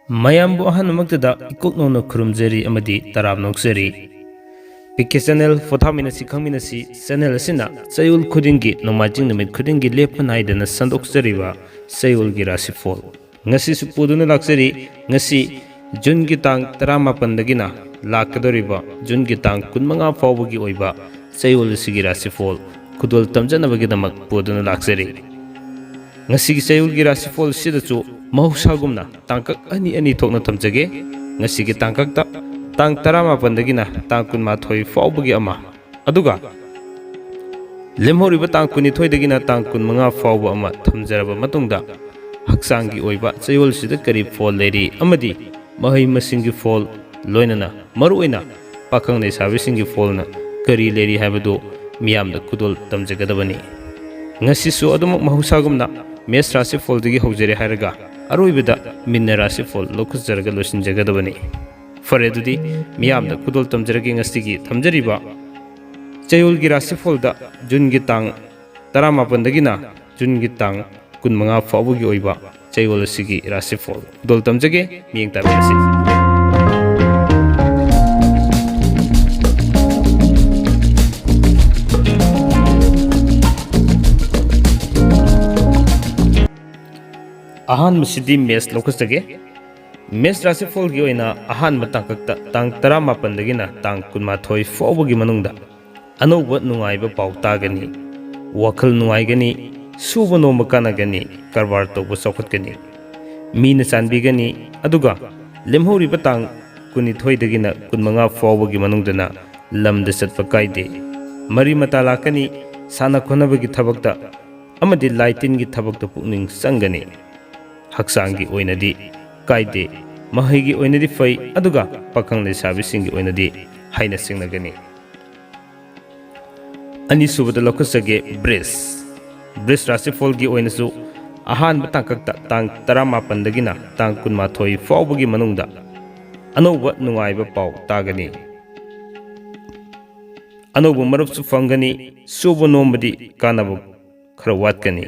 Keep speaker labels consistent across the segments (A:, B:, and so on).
A: ꯃꯌꯥꯝꯕꯨ ꯑꯍꯥꯟꯕꯃꯛꯇꯗ ꯏꯀꯣꯛꯅꯧꯅ ꯈꯨꯔꯨꯝꯖꯔꯤ ꯑꯃꯗꯤ ꯇꯔꯥꯝ ꯅꯣꯛꯆꯔꯤ ꯄꯤꯀꯦ channel ꯄꯣꯊꯥꯃꯤꯟꯅꯁꯤ ꯈꯪꯃꯤꯟꯅꯁꯤ channel ꯑꯁꯤꯅ ꯆꯌꯣꯜ ꯈꯨꯗꯤꯡꯒꯤ ꯅꯣꯡꯃꯥꯏꯖꯤꯡ ꯅꯨꯃꯤꯠ ꯈꯨꯗꯤꯡꯒꯤ ꯂꯦꯞꯄ ꯅꯥꯏꯗꯅ ꯁꯟꯗꯣꯛꯆꯔꯤꯕ ꯆꯌꯣꯜꯒꯤ ꯔꯥꯁꯤꯐꯣꯜ ꯉꯁꯤꯁꯨ ꯄꯨꯗꯨꯅ ꯂꯥꯛꯆꯔꯤ ꯉꯁꯤ ꯖꯨꯟꯒꯤ ꯇꯥꯡ 18ꯗꯒꯤꯅ ꯂꯥꯛꯀꯗꯧꯔꯤꯕ ꯖꯨꯟꯒꯤ ꯇꯥꯡ 15 ꯐꯥꯎꯕꯒꯤ ꯑꯣꯏꯕ ꯆꯌꯣꯜ ꯑꯁꯤꯒꯤ ꯔꯥꯁꯤꯐꯣꯜ ꯈꯨꯗꯣꯜ ꯇꯝꯖꯅꯕꯒꯤꯗꯃꯛ ꯄꯨꯗꯨꯅ ꯂꯥꯛꯆꯔꯤ ngasi chayolgi rashifol sidachu mahusagumna tangkak ani thokna thamjage ngasi tangkak ta tang 18 dagina tang 12 faubugi ama aduga lemhoriba tang 12 dagina tang 15 faubu ama thamjaraba matungda haksangi oiba chayol sida kari fol leri amadi mahai masingi fol loinana maruina pakhang nei sabisingi folna kari leri habadu miyamda kudol tamjagadabani ngasi su adumuk mahusagumna मेष राशि फल दगी हौजरे हायरगा अरोइबदा मिन्न राशि फल लोखुजरगा लोसिनजगदबनी फरे दुदी मियामदा कुदोल तमजरगे ngasiगी थमजरिबा चयोलगी राशि फलदा जुनगी तांग 18 दगिना जुनगी तांग 15 फावगी ओइबा चयोल सिगी राशि फल दोल तमजगे मियंग ताबेसी ahan masidi mes lokasage mes rasifol gi oina ahan matangkakta tang 18 dagina tang 12 faubugi manungda anouba nungaiba pautagani wakhal nungaigani suba nomba kanagani karbar toba sokhatgani mina chanbigani aduga lemhoriba tang 12 dagina 15 faubugi manungdana lamda satpa kaide mari mata lakani sana khonabagi thabakta amadi laitin gi thabakta pukning sangani haksangi oinadi kaide mahigi oinadi fai aduga pakhang le sabisingi oinadi haina singnagani ani subada lokasage bris rasifol gi oinasu ahan batangkakta tang 18 dagina tang 15 faubugi manungda anouba nungaiba pau tagani anouba marupsu fangani suba nombadi kanabu khara watkani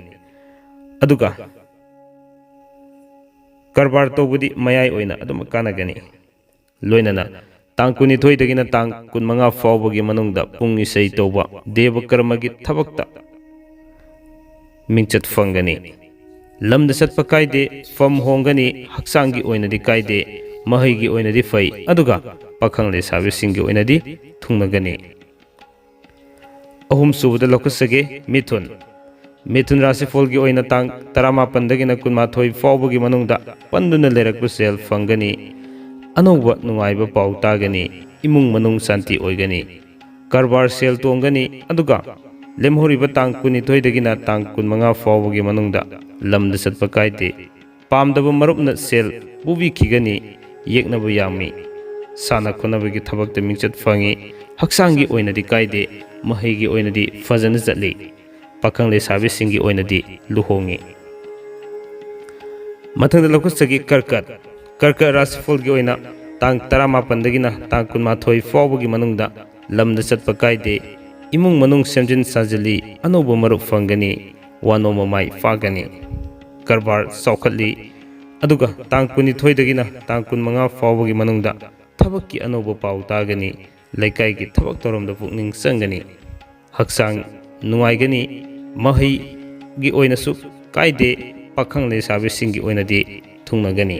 A: aduga karbar tobudi mayai oina adum kanagani loinana tang 12 dagina tang 15 faubugi manungda pung isai toba deva karmagi thabakta mingchat fangani lamda satpa kaide fam hongani haksangi oinadi kaide mahigi oinadi fai aduga pakhang le sabisingi oinadi thungnagani ahum subada lokasage मिथुन राशिफल की ओइना तांग 18 दगिना 12 फावबगी मनुंगदा पंदुना लेरकपु cell फंगनी अनौबा नुंगाइबा पाउ तागनी इमुंग मनुंग शांति ओइगनी कारबार cell तोंगनी अदुगा लेमहोरिबा तांग 12 दगिना तांग 15 फावबगी मनुंगदा lambda सतपा काइते पामदबा मरुपना cell बुबी खिगनी येकनबा यामी साना खोनबगी थबकता मिंचत fungi हक्सांगी ओइनादि काइदे महैगी ओइनादि फजना चटली pakhang le sabisingi oinadi luhongi mathangda lokusagi karkat rasifol gi oina tang 18 dagina tang 15 faubugi manungda lamda satpa kaide imung manung semjin sajali anoba marup fangani wanoma mai fagani karbar saukhatli aduga tang 12 dagina tang 15 faubugi manungda thabakki anoba pau tagani laikai gi thabak toromda pukning sangani haksang nungaigani mahai gi oinasu kaide pakhang le sabisingi oinadi thungnagani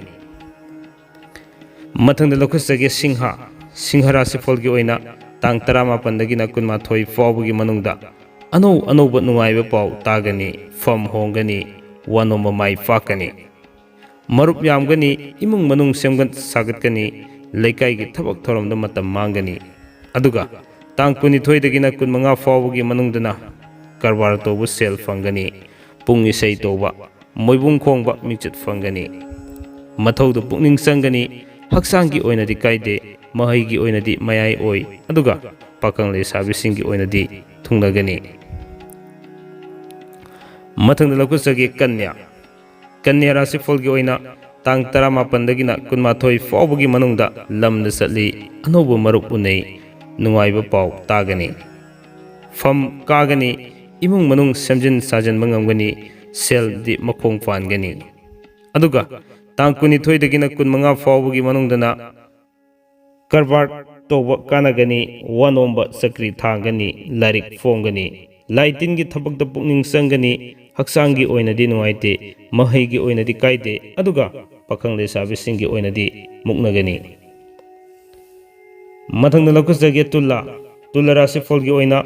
A: mathangda lokusage singha rasifol gi oina tang 18 dagina 15 faubugi manungda anouba nungaiba pau tagani fam hongani wanoma mai fakani marup yamgani imung manung semgan sagatgani laikai gi thabak thoromda matam mangani aduga tang 12 dagina 15 faubugi manungdana karbar tobu sel fangani pung isai toba moibung khongba mingchat fangani mathaudu pukning sangani haksangi oinadi kaide mahai gi oinadi mayai oi aduga pakhang le sabisingi oinadi thungnagani mathangda lokusagi kanya rasifol gi oina tang 18 dagina 15 faubugi manungda lamda satli anoba marup unei nungaiba pau tagani fam kagani imung manung semjin sajan mangamgani sel di makong pangani aduga ꯇꯥꯡ 12ꯗꯒꯤꯅ 15 ꯐꯥꯎꯕꯒꯤ ꯃꯅꯨꯡꯗꯅ ꯀꯔꯕꯥꯔ ꯇꯧꯕ ꯀꯥꯟꯅꯒꯅꯤ, ꯋꯥꯅꯣꯝꯕ ꯆꯀ꯭ꯔꯤ ꯊꯥꯡꯒꯅꯤ, ꯂꯥꯏꯔꯤꯛ ꯐꯣꯡꯒꯅꯤ, ꯂꯥꯏ ꯇꯤꯟꯒꯤ ꯊꯕꯛꯇ ꯄꯨꯛꯅꯤꯡ ꯆꯪꯒꯅꯤ, ꯍꯛꯆꯥꯡꯒꯤ ꯑꯣꯏꯅꯗꯤ ꯅꯨꯡꯉꯥꯏꯇꯦ, ꯃꯍꯩꯒꯤ ꯑꯣꯏꯅꯗꯤ ꯀꯥꯏꯗꯦ, ꯑꯗꯨꯒ ꯄꯥꯈꯪ ꯂꯩꯁꯥꯕꯤꯁꯤꯡꯒꯤ ꯑꯣꯏꯅꯗꯤ ꯃꯨꯛꯅꯒꯅꯤ꯫ ꯃꯊꯪꯗ ꯂꯧꯈꯠꯆꯒꯦ ꯇꯨꯂꯥ ꯔꯥꯁꯤꯐꯣꯜꯒꯤ ꯑꯣꯏꯅ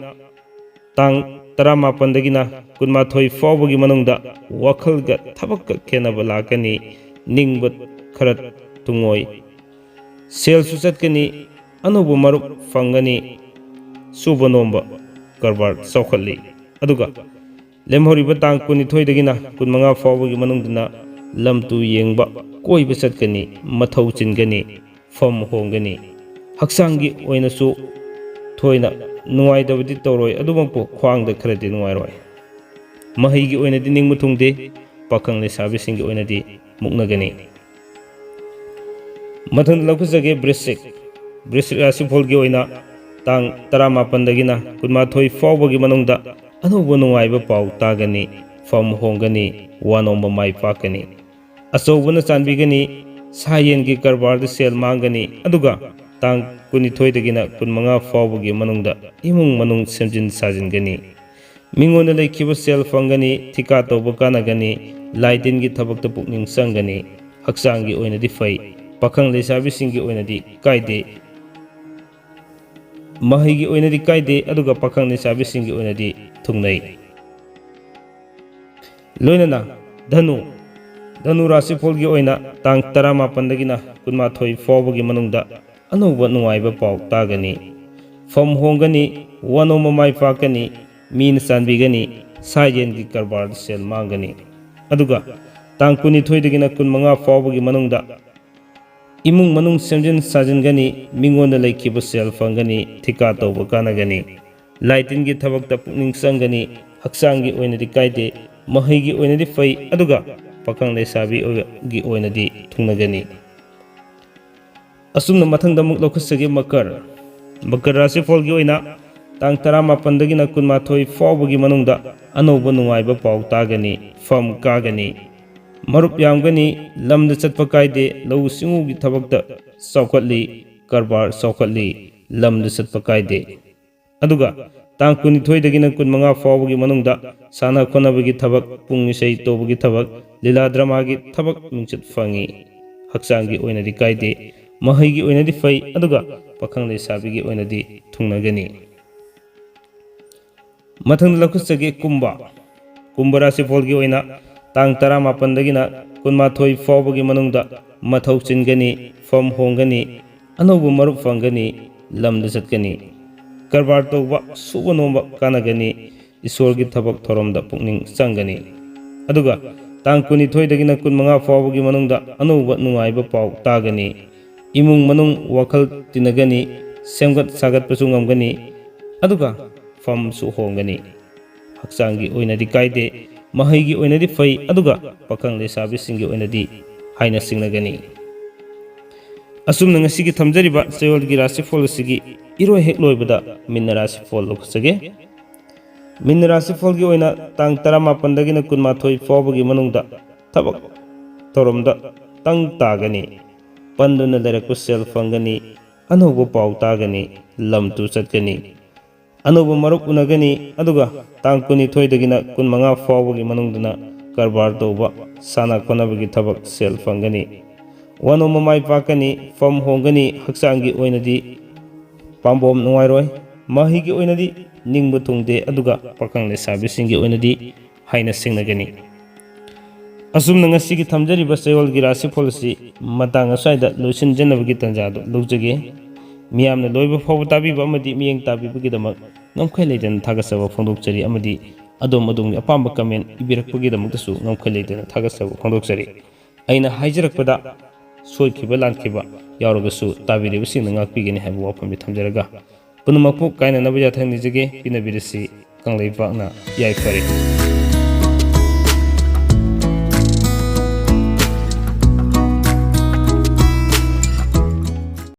A: ꯇꯥꯡ 18ꯗꯒꯤꯅ 12 ꯐꯥꯎꯕꯒꯤ ꯃꯅꯨꯡꯗ ꯋꯥꯈꯜꯒ ꯊꯕꯛꯀ ꯈꯦꯟꯅꯕ ꯂꯥꯛꯀꯅꯤ, ꯅꯤꯡꯕ ꯈꯔ ꯇꯨꯡꯑꯣꯏ, ꯁꯦꯜꯁꯨ ꯆꯠꯀꯅꯤ, ꯑꯅꯧꯕ ꯃꯔꯨꯞ ꯐꯪꯒꯅꯤ, ꯁꯨꯕ ꯅꯣꯝꯕ ꯀꯔꯕꯥꯔ ꯆꯥꯎꯈꯠꯂꯤ꯫ ꯑꯗꯨꯒ ꯂꯦꯝꯍꯧꯔꯤꯕ ꯇꯥꯡ 22ꯗꯒꯤꯅ 25 ꯐꯥꯎꯕꯒꯤ ꯃꯅꯨꯡꯗꯅ ꯂꯝ ꯇꯨ ꯌꯦꯡꯕ, ꯀꯣꯏꯕ ꯆꯠꯀꯅꯤ, ꯃꯊꯧ ꯆꯤꯟꯒꯅꯤ, ꯐꯝ ꯍꯣꯡꯒꯅꯤ, ꯍꯛꯆꯥꯡꯒꯤ ꯑꯣꯏꯅꯁꯨ ꯊꯣꯏꯅ ꯅꯨꯡꯉꯥꯏꯇꯕꯗꯤ ꯇꯧꯔꯣꯏ, ꯑꯗꯨꯃꯛꯄꯨ ꯈ꯭ꯋꯥꯡꯗ ꯈꯔꯗꯤ ꯅꯨꯡꯉꯥꯏꯔꯣꯏ꯫ ꯃꯍꯩꯒꯤ ꯑꯣꯏꯅꯗꯤ ꯅꯤꯡꯕ ꯊꯨꯡꯗꯦ, ꯄꯥꯈꯪ ꯂꯩꯁꯥꯕꯤꯁꯤꯡꯒꯤ ꯑꯣꯏꯅꯗꯤ ꯃꯨꯛꯅꯒꯅꯤ꯫ ꯃꯊꯪꯗ ꯂꯧꯈꯠꯆꯒꯦ ꯕ꯭ꯔꯤꯁꯤꯛ ꯔꯥꯁꯤꯐꯣꯜꯒꯤ ꯑꯣꯏꯅ ꯇꯥꯡ 18ꯗꯒꯤꯅ 12 ꯐꯥꯎꯕꯒꯤ ꯃꯅꯨꯡꯗ ꯑꯅꯧꯕ ꯅꯨꯡꯉꯥꯏꯕ ꯄꯥꯎ ꯇꯥꯒꯅꯤ, ꯐꯝ ꯍꯣꯡꯒꯅꯤ, ꯋꯥꯅꯣꯝꯕ ꯃꯥꯏ ꯄꯥꯛꯀꯅꯤ, ꯑꯆꯧꯕꯅ ꯆꯥꯟꯕꯤꯒꯅꯤ, ꯁꯥ ꯌꯦꯟꯒꯤ ꯀꯔꯕꯥꯔꯗ ꯁꯦꯜ ꯃꯥꯡꯒꯅꯤ, ꯑꯗꯨꯒ ꯇꯥꯡ 22ꯗꯒꯤꯅ 25 ꯐꯥꯎꯕꯒꯤ ꯃꯅꯨꯡꯗ ꯏꯃꯨꯡ ꯃꯅꯨꯡ ꯁꯦꯝꯖꯤꯟ ꯁꯥꯖꯤꯟꯒꯅꯤ, ꯃꯤꯉꯣꯟꯗ ꯂꯩꯈꯤꯕ ꯁꯦꯜ ꯐꯪꯒꯅꯤ, ꯊꯤꯀꯥ ꯇꯧꯕ ꯀꯥꯟꯅꯒꯅꯤ, ꯂꯥꯏ ꯇꯤꯟꯒꯤ ꯊꯕꯛꯇ ꯄꯨꯛꯅꯤꯡ ꯆꯪꯒꯅꯤ, ꯍꯛꯆꯥꯡꯒꯤ ꯑꯣꯏꯅꯗꯤ ꯐꯩ, ꯄꯥꯈꯪ ꯂꯩꯁꯥꯕꯤꯁꯤꯡꯒꯤ ꯑꯣꯏꯅꯗꯤ ꯀꯥꯏꯗꯦ, ꯃꯍꯩꯒꯤ ꯑꯣꯏꯅꯗꯤ ꯀꯥꯏꯗꯦ, ꯑꯗꯨꯒ ꯄꯥꯈꯪ ꯂꯩꯁꯥꯕꯤꯁꯤꯡꯒꯤ ꯑꯣꯏꯅꯗꯤ ꯊꯨꯡꯅꯩ꯫ ꯂꯣꯏꯅꯅ ꯙꯅꯨ ꯔꯥꯁꯤꯐꯣꯜꯒꯤ ꯑꯣꯏꯅ ꯇꯥꯡ 18ꯗꯒꯤꯅ 12 ꯐꯥꯎꯕꯒꯤ ꯃꯅꯨꯡꯗ ꯑꯅꯧꯕ ꯅꯨꯡꯉꯥꯏꯕ ꯄꯥꯎ ꯇꯥꯒꯅꯤ, ꯐꯝ ꯍꯣꯡꯒꯅꯤ, ꯋꯥꯅꯣꯝꯕ ꯃꯥꯏ ꯄꯥꯛꯀꯅꯤ, ꯃꯤꯅ ꯆꯥꯟꯕꯤꯒꯅꯤ, ꯁꯥ ꯌꯦꯟꯒꯤ ꯀꯔꯕꯥꯔꯗ ꯁꯦꯜ ꯃꯥꯡꯒꯅꯤ, ꯑꯗꯨꯒ ꯇꯥꯡ 22ꯗꯒꯤꯅ 25 ꯐꯥꯎꯕꯒꯤ ꯃꯅꯨꯡꯗ ꯏꯃꯨꯡ ꯃꯅꯨꯡ ꯁꯦꯝꯖꯤꯟ ꯁꯥꯖꯤꯟꯒꯅꯤ, ꯃꯤꯉꯣꯟꯗ ꯂꯩꯈꯤꯕ ꯁꯦꯜ ꯐꯪꯒꯅꯤ, ꯊꯤꯀꯥ ꯇꯧꯕ ꯀꯥꯟꯅꯒꯅꯤ, ꯂꯥꯏ ꯇꯤꯟꯒꯤ ꯊꯕꯛꯇ ꯄꯨꯛꯅꯤꯡ ꯆꯪꯒꯅꯤ, ꯍꯛꯆꯥꯡꯒꯤ ꯑꯣꯏꯅꯗꯤ ꯀꯥꯏꯗꯦ, ꯃꯍꯩꯒꯤ ꯑꯣꯏꯅꯗꯤ ꯐꯩ, ꯑꯗꯨꯒ ꯄꯥꯈꯪ ꯂꯩꯁꯥꯕꯤꯒꯤ ꯑꯣꯏꯅꯗꯤ ꯊꯨꯡꯅꯒꯅꯤ꯫ ꯑꯁꯨꯝꯅ ꯃꯊꯪꯗ ꯑꯃꯨꯛ ꯂꯧꯈꯠꯆꯒꯦ ꯃꯀꯔ ꯔꯥꯁꯤꯐꯣꯜꯒꯤ ꯑꯣꯏꯅ ꯇꯥꯡ 18ꯗꯒꯤꯅ 12 ꯐꯥꯎꯕꯒꯤ ꯃꯅꯨꯡꯗ ꯑꯅꯧꯕ ꯅꯨꯡꯉꯥꯏꯕ ꯄꯥꯎ ꯇꯥꯒꯅꯤ, ꯐꯝ ꯀꯥꯒꯅꯤ, ꯃꯔꯨꯞ ꯌꯥꯝꯒꯅꯤ, ꯂꯝꯗ ꯆꯠꯄ ꯀꯥꯏꯗꯦ, ꯂꯧꯎ ꯁꯤꯡꯎꯒꯤ ꯊꯕꯛꯇ ꯆꯥꯎꯈꯠꯂꯤ, ꯀꯔꯕꯥꯔ ꯆꯥꯎꯈꯠꯂꯤ, ꯂꯝꯗ ꯆꯠꯄ ꯀꯥꯏꯗꯦ, ꯑꯗꯨꯒ ꯇꯥꯡ 22ꯗꯒꯤꯅ 25 ꯐꯥꯎꯕꯒꯤ ꯃꯅꯨꯡꯗ ꯁꯥꯟꯅ ꯈꯣꯠꯅꯕꯒꯤ ꯊꯕꯛ, ꯄꯨꯡ ꯏꯁꯩ ꯇꯧꯕꯒꯤ ꯊꯕꯛ, ꯂꯤꯂꯥ ꯗ꯭ꯔꯃꯥꯒꯤ ꯊꯕꯛ ꯃꯤꯡꯆꯠ ꯐꯪꯏ, ꯍꯛꯆꯥꯡꯒꯤ ꯑꯣꯏꯅꯗꯤ ꯀꯥꯏꯗꯦ, ꯃꯍꯩꯒꯤ ꯑꯣꯏꯅꯗꯤ ꯐꯩ, ꯑꯗꯨꯒ ꯄꯥꯈꯪ ꯂꯩꯁꯥꯕꯤꯒꯤ ꯑꯣꯏꯅꯗꯤ ꯊꯨꯡꯅꯒꯅꯤ꯫ ꯃꯊꯪꯗ ꯂꯧꯈꯠꯆꯒꯦ ꯀꯨꯝꯚ ꯔꯥꯁꯤꯐꯣꯜꯒꯤ ꯑꯣꯏꯅ ꯇꯥꯡ 18ꯗꯒꯤꯅ 12 ꯐꯥꯎꯕꯒꯤ ꯃꯅꯨꯡꯗ ꯃꯊꯧ ꯆꯤꯟꯒꯅꯤ, ꯐꯝ ꯍꯣꯡꯒꯅꯤ, ꯑꯅꯧꯕ ꯃꯔꯨꯞ ꯐꯪꯒꯅꯤ, ꯂꯝꯗ ꯆꯠꯀꯅꯤ, ꯀꯔꯕꯥꯔ ꯇꯧꯕ, ꯁꯨꯕ ꯅꯣꯝꯕ ꯀꯥꯟꯅꯒꯅꯤ, ꯏꯁꯣꯔꯒꯤ ꯊꯕꯛ ꯊꯧꯔꯝꯗ ꯄꯨꯛꯅꯤꯡ ꯆꯪꯒꯅꯤ, ꯑꯗꯨꯒ ꯇꯥꯡ 22ꯗꯒꯤꯅ 25 ꯐꯥꯎꯕꯒꯤ ꯃꯅꯨꯡꯗ ꯑꯅꯧꯕ ꯅꯨꯡꯉꯥꯏꯕ ꯄꯥꯎ ꯇꯥꯒꯅꯤ, ꯏꯃꯨꯡ ꯃꯅꯨꯡ ꯋꯥꯈꯜ ꯇꯤꯟꯅꯒꯅꯤ, ꯁꯦꯝꯒꯠ ꯁꯥꯒꯠꯄꯁꯨ ꯉꯝꯒꯅꯤ, ꯑꯗꯨꯒ ꯐꯝꯁꯨ ꯍꯣꯡꯒꯅꯤ, ꯍꯛꯆꯥꯡꯒꯤ ꯑꯣꯏꯅꯗꯤ ꯀꯥꯏꯗꯦ, ꯃꯍꯩꯒꯤ ꯑꯣꯏꯅꯗꯤ ꯐꯩ, ꯑꯗꯨꯒ ꯄꯥꯈꯪ ꯂꯩꯁꯥꯕꯤꯁꯤꯡꯒꯤ ꯑꯣꯏꯅꯗꯤ ꯍꯥꯏꯅ ꯁꯤꯡꯅꯒꯅꯤ꯫ ꯑꯁꯨꯝꯅ ꯉꯁꯤꯒꯤ ꯊꯝꯖꯔꯤꯕ ꯆꯌꯣꯜꯒꯤ ꯔꯥꯁꯤꯐꯣꯜ ꯑꯁꯤꯒꯤ ꯏꯔꯣꯏ ꯍꯦꯛ ꯂꯣꯏꯕꯗ ꯃꯤꯟꯅ ꯔꯥꯁꯤꯐꯣꯜ ꯂꯧꯈꯠꯆꯒꯦ꯫ ꯃꯤꯟꯅ ꯔꯥꯁꯤꯐꯣꯜꯒꯤ ꯑꯣꯏꯅ ꯇꯥꯡ 18ꯗꯒꯤꯅ 12 ꯐꯥꯎꯕꯒꯤ ꯃꯅꯨꯡꯗ ꯊꯕꯛ ꯊꯧꯔꯝꯗ ꯇꯪ ꯇꯥꯒꯅꯤ, ꯄꯟꯗꯨꯅ ꯂꯩꯔꯛꯄ ꯁꯦꯜ ꯐꯪꯒꯅꯤ, ꯑꯅꯧꯕ ꯄꯥꯎ ꯇꯥꯒꯅꯤ, ꯂꯝ ꯇꯨ ꯆꯠꯀꯅꯤ, ꯑꯅꯧꯕ ꯃꯔꯨꯞ ꯎꯅꯒꯅꯤ, ꯑꯗꯨꯒ ꯇꯥꯡ 22ꯗꯒꯤꯅ 25 ꯐꯥꯎꯕꯒꯤ ꯃꯅꯨꯡꯗꯅ ꯀꯔꯕꯥꯔ ꯇꯧꯕ, ꯁꯥꯟꯅ ꯈꯣꯠꯅꯕꯒꯤ ꯊꯕꯛ ꯁꯦꯜ ꯐꯪꯒꯅꯤ, ꯋꯥꯅꯣꯝꯕ ꯃꯥꯏ ꯄꯥꯛꯀꯅꯤ, ꯐꯝ ꯍꯣꯡꯒꯅꯤ, ꯍꯛꯆꯥꯡꯒꯤ ꯑꯣꯏꯅꯗꯤ ꯄꯥꯝꯕꯣꯝ ꯅꯨꯡꯉꯥꯏꯔꯣꯏ, ꯃꯍꯩꯒꯤ ꯑꯣꯏꯅꯗꯤ ꯅꯤꯡꯕ ꯊꯨꯡꯗꯦ, ꯑꯗꯨꯒ ꯄꯥꯈꯪ ꯂꯩꯁꯥꯕꯤꯁꯤꯡꯒꯤ ꯑꯣꯏꯅꯗꯤ ꯍꯥꯏꯅ ꯁꯤꯡꯅꯒꯅꯤ꯫ ꯑꯁꯨꯝꯅ ꯉꯁꯤꯒꯤ ꯊꯝꯖꯔꯤꯕ ꯆꯌꯣꯜꯒꯤ ꯔꯥꯁꯤꯐꯣꯜ ꯑꯁꯤ ꯃꯇꯥꯡ ꯑꯁ꯭ꯋꯥꯏꯗ ꯂꯣꯏꯁꯤꯟꯖꯅꯕꯒꯤ ꯇꯥꯟꯖꯥꯗꯨ ꯂꯧꯖꯒꯦ꯫ ꯃꯤꯌꯥꯝꯅ ꯂꯣꯏꯕ ꯐꯥꯎꯕ ꯇꯥꯕꯤꯕ ꯑꯃꯗꯤ ꯃꯤꯠꯌꯦꯡ ꯇꯥꯕꯤꯕꯒꯤꯗꯃꯛ ꯉꯝꯈꯩ ꯂꯩꯇꯅ ꯊꯥꯒꯠꯆꯕ ꯐꯣꯡꯗꯣꯛꯆꯔꯤ, ꯑꯃꯗꯤ ꯑꯗꯣꯝꯒꯤ ꯑꯄꯥꯝꯕ ꯀꯃꯦꯟ ꯏꯕꯤꯔꯛꯄꯒꯤꯗꯃꯛꯇꯁꯨ ꯉꯝꯈꯩ ꯂꯩꯇꯅ ꯊꯥꯒꯠꯆꯕ ꯐꯣꯡꯗꯣꯛꯆꯔꯤ꯫ ꯑꯩꯅ ꯍꯥꯏꯖꯔꯛꯄꯗ ꯁꯣꯏꯈꯤꯕ ꯂꯥꯟꯈꯤꯕ ꯌꯥꯎꯔꯒꯁꯨ ꯇꯥꯕꯤꯔꯤꯕꯁꯤꯡꯅ ꯉꯥꯛꯄꯤꯒꯅꯤ ꯍꯥꯏꯕ ꯋꯥꯐꯝꯗꯤ ꯊꯝꯖꯔꯒ ꯄꯨꯝꯅꯃꯛꯄꯨ ꯀꯥꯏꯅꯅꯕ ꯌꯥꯊꯪ ꯅꯤꯖꯒꯦ꯫ ꯄꯤꯅꯕꯤꯔꯁꯤ ꯀꯪꯂꯩꯄꯥꯛꯅ ꯌꯥꯏꯐꯔꯦ꯫